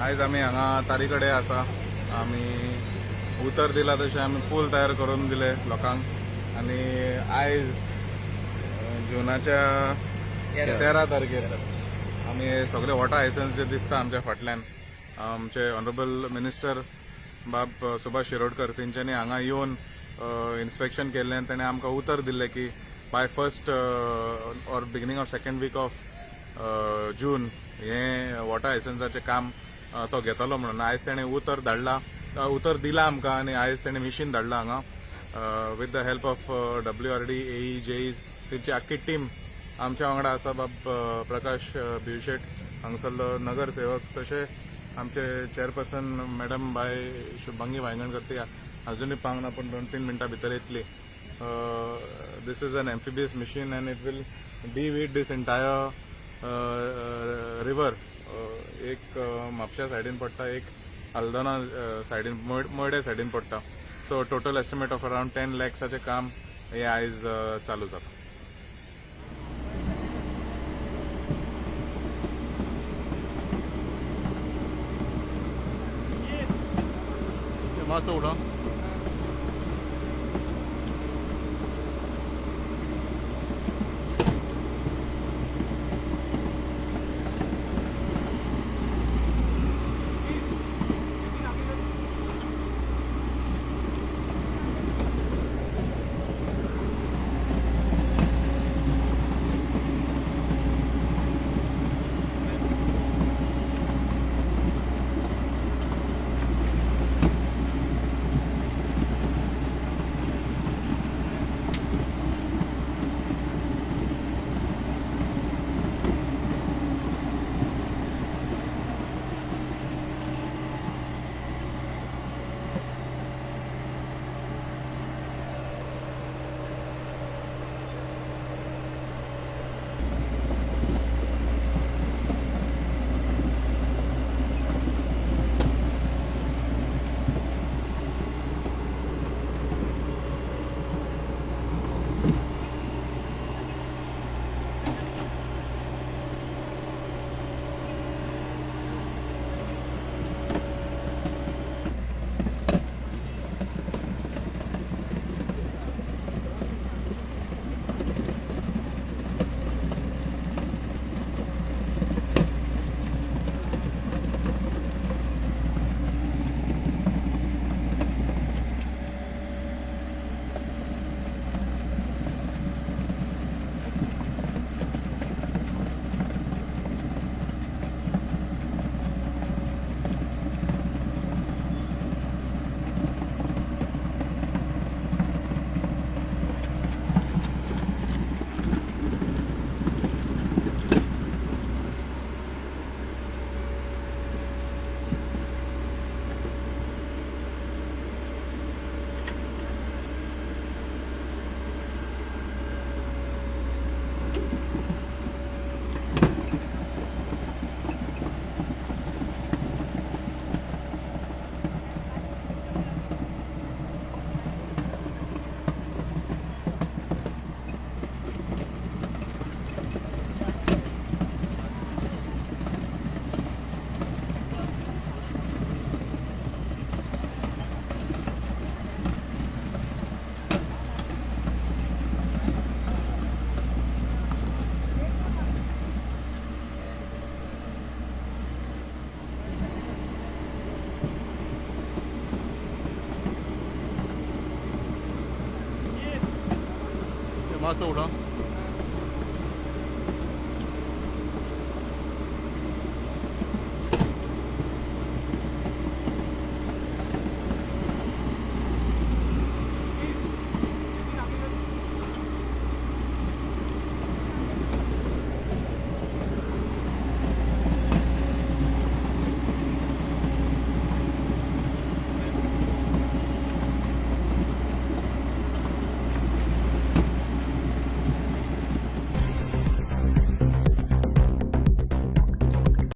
आयज आमी हांगा तारी कडेन आसा. आमी उतर दिला तशें आमी पूल तयार करून दिले लोकांक. आनी आयज जुनाच्या 13 तारखेर आमी सगळे वॉटर लायसन्स जे दिसता आमच्या फाटल्यान आमचे ऑनरेबल मिनिस्टर बाब सुभाष शिरोडकर तेंच्यांनी हांगा येवन इन्स्पेक्शन केल्लें. ताणें आमकां उतर दिल्लें की by first or beginning of second week of June हे वॉटर लायसन्साचें काम तो घेतलो म्हणून. आयज ताणें उतर दिला आमकां आनी आयज ताणें मिशीन धाडला हांगा with the help of WRD, AE, JE तेंची आख्खी टीम आमच्या वांगडा आसा. बाब प्रकाश भिवशेट हांगसरलो नगरसेवक, तशें आमचे चेअरपर्सन मॅडम बाय शुभांगी वांयगणकर ती अजूनही पावना पूण 2-3 मिनटां भितर येतली. This is an amphibious machine and it will deal with this entire river. एक म्हापशा सायडीन पडटा, एक हल्दोना सायडीन मोयडे सायडीन पडटा. So total estimate of around 10 lakhsचे काम हे आयज चालू जाता. मातसो उडो. मातसो उडो.